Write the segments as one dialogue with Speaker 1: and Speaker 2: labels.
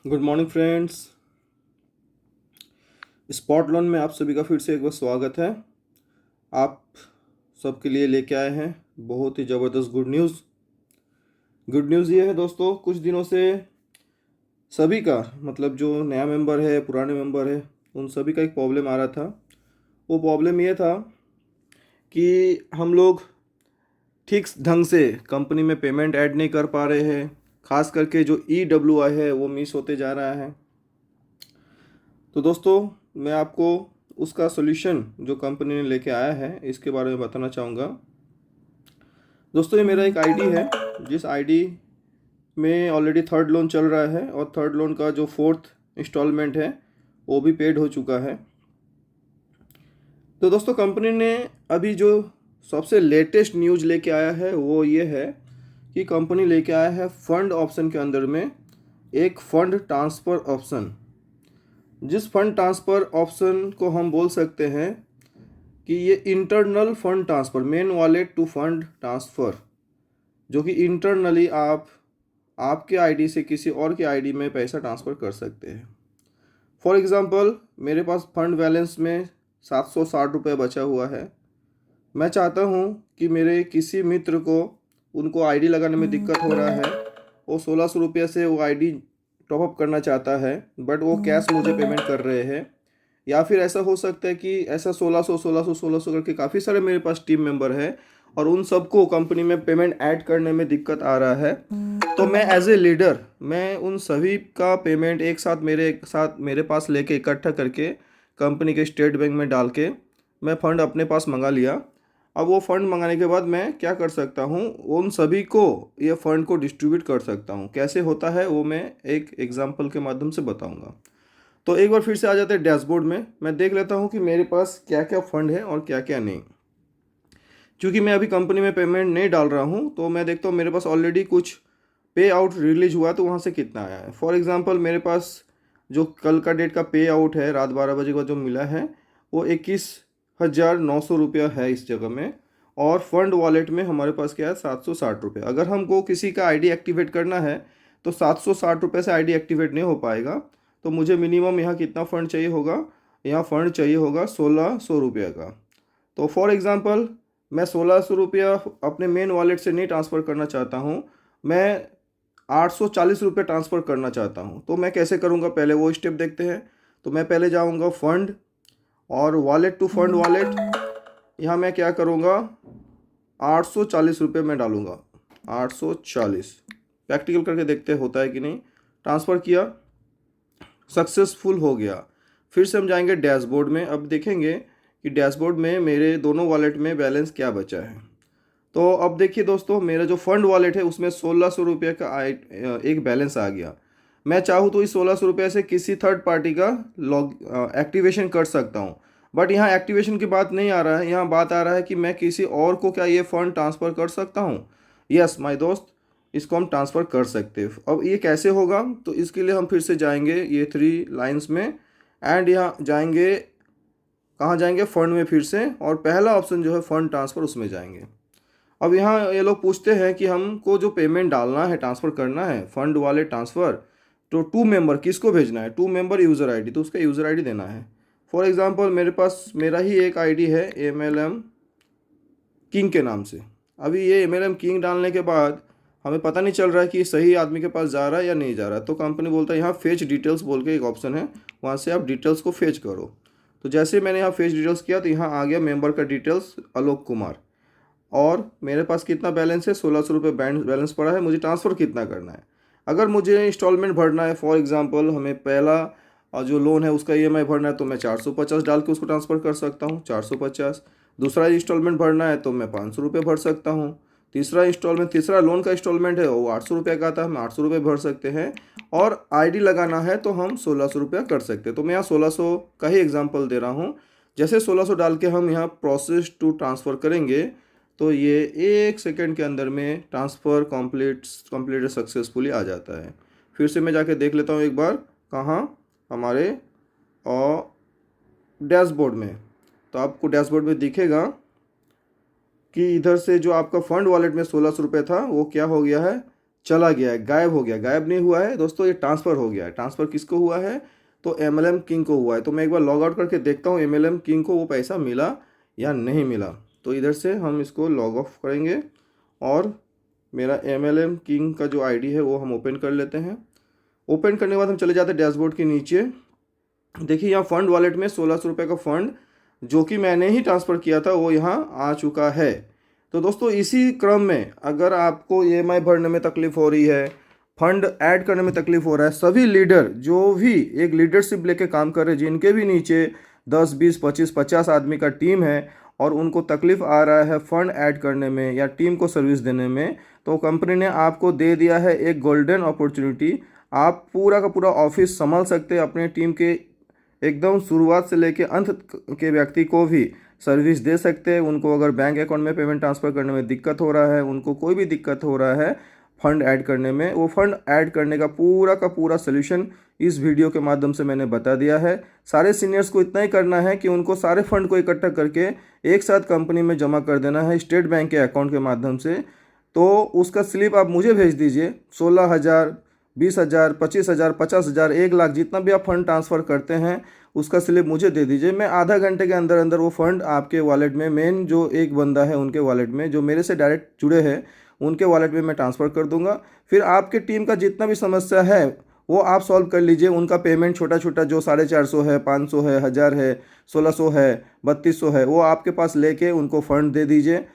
Speaker 1: Good morning friends. Spot loan में आप सभी का फिर से एक बार स्वागत है। आप सबके लिए लेके आए हैं बहुत ही ज़बरदस्त गुड न्यूज़। गुड न्यूज़ ये है दोस्तों, कुछ दिनों से सभी का मतलब जो नया मेंबर है, पुराने मेंबर है, उन सभी का एक प्रॉब्लम आ रहा था। वो प्रॉब्लम ये था कि हम लोग ठीक ढंग से कंपनी में पेमेंट ऐड नहीं कर पा रहे हैं। खास करके जो EWI है वो मिस होते जा रहा है। तो दोस्तों, मैं आपको उसका सॉल्यूशन जो कंपनी ने लेके आया है इसके बारे में बताना चाहूँगा। दोस्तों, ये मेरा एक आईडी है जिस आईडी में ऑलरेडी थर्ड लोन चल रहा है और थर्ड लोन का जो फोर्थ इंस्टॉलमेंट है वो भी पेड हो चुका है। तो दोस्तों, कंपनी ने अभी जो सबसे लेटेस्ट न्यूज़ लेके आया है वो ये है कि कंपनी लेके आया है फंड ऑप्शन के अंदर में एक फंड ट्रांसफ़र ऑप्शन। जिस फंड ट्रांसफ़र ऑप्शन को हम बोल सकते हैं कि ये internal fund transfer, main wallet to fund transfer, जो कि इंटरनली आप आपके आईडी से किसी और के आईडी में पैसा ट्रांसफ़र कर सकते हैं। फॉर एग्ज़ाम्पल, मेरे पास फंड बैलेंस में 760 रुपये बचा हुआ है। मैं चाहता हूँ कि मेरे किसी मित्र को उनको आईडी लगाने में दिक्कत हो रहा है, वो 1600 रुपये से वो आईडी टॉपअप करना चाहता है, बट वो कैश मुझे पेमेंट कर रहे हैं। या फिर ऐसा हो सकता है कि ऐसा 1600 करके काफ़ी सारे मेरे पास टीम मेंबर हैं और उन सबको कंपनी में पेमेंट ऐड करने में दिक्कत आ रहा है। तो मैं एज ए लीडर मैं उन सभी का पेमेंट एक साथ मेरे पास लेके इकट्ठा करके कंपनी के स्टेट बैंक में डाल के मैं फ़ंड अपने पास मंगा लिया। अब वो फ़ंड मंगाने के बाद मैं क्या कर सकता हूँ, उन सभी को ये फ़ंड को डिस्ट्रीब्यूट कर सकता हूँ। कैसे होता है वो मैं एक एग्जांपल के माध्यम से बताऊँगा। तो एक बार फिर से आ जाते हैं डैशबोर्ड में। मैं देख लेता हूँ कि मेरे पास क्या क्या फ़ंड है और क्या क्या नहीं। क्योंकि मैं अभी कंपनी में पेमेंट नहीं डाल रहा हूँ तो मैं देखता हूँ मेरे पास ऑलरेडी कुछ पे आउट रिलीज हुआ तो वहाँ से कितना आया है। फॉर एग्ज़ाम्पल, मेरे पास जो कल का डेट का पे आउट है रात 12 बजे का जो मिला है वो 21,900 रुपया है इस जगह में। और फंड वॉलेट में हमारे पास क्या है, 760 रुपये। अगर हमको किसी का आईडी एक्टिवेट करना है तो 760 रुपये से आईडी एक्टिवेट नहीं हो पाएगा। तो मुझे मिनिमम यहाँ कितना फ़ंड चाहिए होगा, यहाँ फ़ंड चाहिए होगा 1600 रुपये का। तो फॉर एग्ज़ाम्पल, मैं 1600 रुपया अपने मेन वॉलेट से नहीं ट्रांसफ़र करना चाहता हूँ, मैं 840 रुपये ट्रांसफ़र करना चाहता हूँ। तो मैं कैसे करूँगा, पहले वो स्टेप देखते हैं। तो मैं पहले जाऊँगा फंड और वॉलेट टू फंड वॉलेट। यहाँ मैं क्या करूँगा, 840 रुपये मैं डालूँगा। 840 प्रैक्टिकल करके देखते होता है कि नहीं। ट्रांसफ़र किया, सक्सेसफुल हो गया। फिर से हम जाएंगे डैशबोर्ड में। अब देखेंगे कि डैशबोर्ड में मेरे दोनों वॉलेट में बैलेंस क्या बचा है। तो अब देखिए दोस्तों, मेरा जो फंड वॉलेट है उसमें 1600 रुपये का एक बैलेंस आ गया। मैं चाहूँ तो इस 1600 रुपये से किसी थर्ड पार्टी का लॉग एक्टिवेशन कर सकता हूँ। बट यहाँ एक्टिवेशन की बात नहीं आ रहा है, यहाँ बात आ रहा है कि मैं किसी और को क्या ये फ़ंड ट्रांसफ़र कर सकता हूँ। यस माय दोस्त, इसको हम ट्रांसफ़र कर सकते हैं। अब ये कैसे होगा, तो इसके लिए हम फिर से जाएंगे ये 3 लाइन्स में एंड यहाँ जाएंगे, कहाँ जाएंगे, फंड में फिर से, और पहला ऑप्शन जो है फंड ट्रांसफ़र, उसमें जाएंगे। अब यहाँ ये लोग पूछते हैं कि हमको जो पेमेंट डालना है, ट्रांसफ़र करना है, फंड वॉलेट ट्रांसफ़र, तो टू मेंबर किसको भेजना है, टू मेंबर यूज़र आईडी, तो उसका यूज़र आईडी देना है। फॉर एग्जांपल, मेरे पास मेरा ही एक आईडी है MLM किंग के नाम से। अभी ये MLM किंग डालने के बाद हमें पता नहीं चल रहा है कि सही आदमी के पास जा रहा है या नहीं जा रहा है। तो कंपनी बोलता है यहाँ फेच डिटेल्स बोल के एक ऑप्शन है, वहाँ से आप डिटेल्स को फेच करो। तो जैसे मैंने यहाँ फेच डिटेल्स किया तो यहाँ आ गया मेंबर का डिटेल्स अलोक कुमार। और मेरे पास कितना बैलेंस है, 1600 रुपये बैलेंस पड़ा है। मुझे ट्रांसफ़र कितना करना है, अगर मुझे इंस्टॉलमेंट भरना है, फॉर एग्जांपल हमें पहला जो लोन है उसका EMI भरना है तो मैं 450 डाल के उसको ट्रांसफ़र कर सकता हूँ, 450। दूसरा इंस्टॉलमेंट भरना है तो मैं 500 रुपये भर सकता हूँ। तीसरा लोन का इंस्टॉलमेंट है वो 800 रुपये का आता है, हम 800 रुपये भर सकते हैं। और आईडी लगाना है तो हम 1600 रुपया कर सकते हैं। तो मैं यहाँ 1600 का ही एग्जाम्पल दे रहा हूँ। जैसे 1600 डाल के हम यहाँ प्रोसेस टू ट्रांसफ़र करेंगे तो ये 1 सेकंड के अंदर में ट्रांसफ़र कंप्लीट सक्सेसफुली आ जाता है। फिर से मैं जाके देख लेता हूँ एक बार, कहाँ, हमारे और डैशबोर्ड में। तो आपको डैशबोर्ड में दिखेगा कि इधर से जो आपका फ़ंड वॉलेट में 1600 रुपये था वो क्या हो गया है, चला गया है, गायब हो गया। गायब नहीं हुआ है दोस्तों, ये ट्रांसफ़र हो गया है। ट्रांसफ़र किसको हुआ है? तो MLM किंग को हुआ है। तो मैं एक बार लॉग आउट करके देखता हूँ MLM किंग को वो पैसा मिला या नहीं मिला। तो इधर से हम इसको लॉग ऑफ करेंगे और मेरा MLM किंग का जो आईडी है वो हम ओपन कर लेते हैं। ओपन करने के बाद हम चले जाते हैं डैशबोर्ड के नीचे। देखिए यहाँ फ़ंड वॉलेट में 1600 रुपये का फ़ंड जो कि मैंने ही ट्रांसफ़र किया था वो यहाँ आ चुका है। तो दोस्तों इसी क्रम में अगर आपको EMI भरने में तकलीफ़ हो रही है, फंड ऐड करने में तकलीफ़ हो रहा है, सभी लीडर जो भी एक लीडरशिप लेके काम कर रहे हैं, जिनके भी नीचे 10, 20, 25, 50 आदमी का टीम है और उनको तकलीफ़ आ रहा है फ़ंड ऐड करने में या टीम को सर्विस देने में, तो कंपनी ने आपको दे दिया है एक गोल्डन अपॉर्चुनिटी। आप पूरा का पूरा ऑफिस संभाल सकते हैं, अपने टीम के एकदम शुरुआत से लेके अंत के व्यक्ति को भी सर्विस दे सकते हैं। उनको अगर बैंक अकाउंट में पेमेंट ट्रांसफ़र करने में दिक्कत हो रहा है, उनको कोई भी दिक्कत हो रहा है फंड ऐड करने में, वो फंड ऐड करने का पूरा सलूशन इस वीडियो के माध्यम से मैंने बता दिया है। सारे सीनियर्स को इतना ही करना है कि उनको सारे फंड को इकट्ठा करके एक साथ कंपनी में जमा कर देना है स्टेट बैंक के अकाउंट के माध्यम से। तो उसका स्लिप आप मुझे भेज दीजिए। 16,000, 20,000, 25,000, 50,000, 1 लाख, जितना भी आप फंड ट्रांसफ़र करते हैं उसका स्लिप मुझे दे दीजिए। मैं आधा घंटे के अंदर अंदर वो फंड आपके वॉलेट में, मेन जो एक बंदा है उनके वॉलेट में, जो मेरे से डायरेक्ट जुड़े हैं उनके वॉलेट में मैं ट्रांसफ़र कर दूंगा। फिर आपके टीम का जितना भी समस्या है वो आप सॉल्व कर लीजिए। उनका पेमेंट छोटा छोटा जो 450 है, 500 है, 1000 है, 1600 है, 3200 है, वो आपके पास लेके उनको फ़ंड दे दीजिए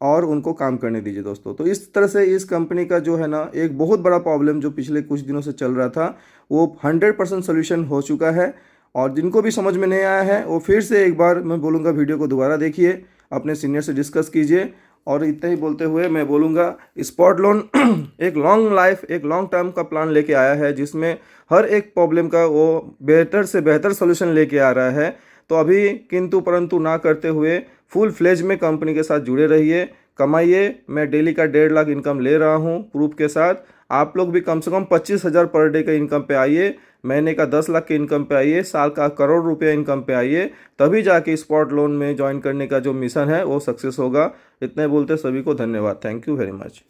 Speaker 1: और उनको काम करने दीजिए दोस्तों। तो इस तरह से इस कंपनी का जो है ना एक बहुत बड़ा प्रॉब्लम जो पिछले कुछ दिनों से चल रहा था वो 100% सोल्यूशन हो चुका है। और जिनको भी समझ में नहीं आया है वो फिर से एक बार मैं बोलूँगा वीडियो को दोबारा देखिए, अपने सीनियर से डिस्कस कीजिए। और इतना ही बोलते हुए मैं बोलूँगा स्पॉट लोन एक लॉन्ग लाइफ, एक लॉन्ग टर्म का प्लान लेके आया है जिसमें हर एक प्रॉब्लम का वो बेहतर से बेहतर सोल्यूशन लेके आ रहा है। तो अभी किंतु परंतु ना करते हुए फुल फ्लेज में कंपनी के साथ जुड़े रहिए, कमाइए। मैं डेली का 1.5 लाख इनकम ले रहा हूँ प्रूफ के साथ। आप लोग भी कम से कम 25,000 पर डे का इनकम पे आइए, महीने का 10 लाख के इनकम पे आइए, साल का 1 करोड़ रुपये इनकम पे आइए, तभी जाके स्पॉट लोन में ज्वाइन करने का जो मिशन है वो सक्सेस होगा। इतने बोलते सभी को धन्यवाद। Thank you very much.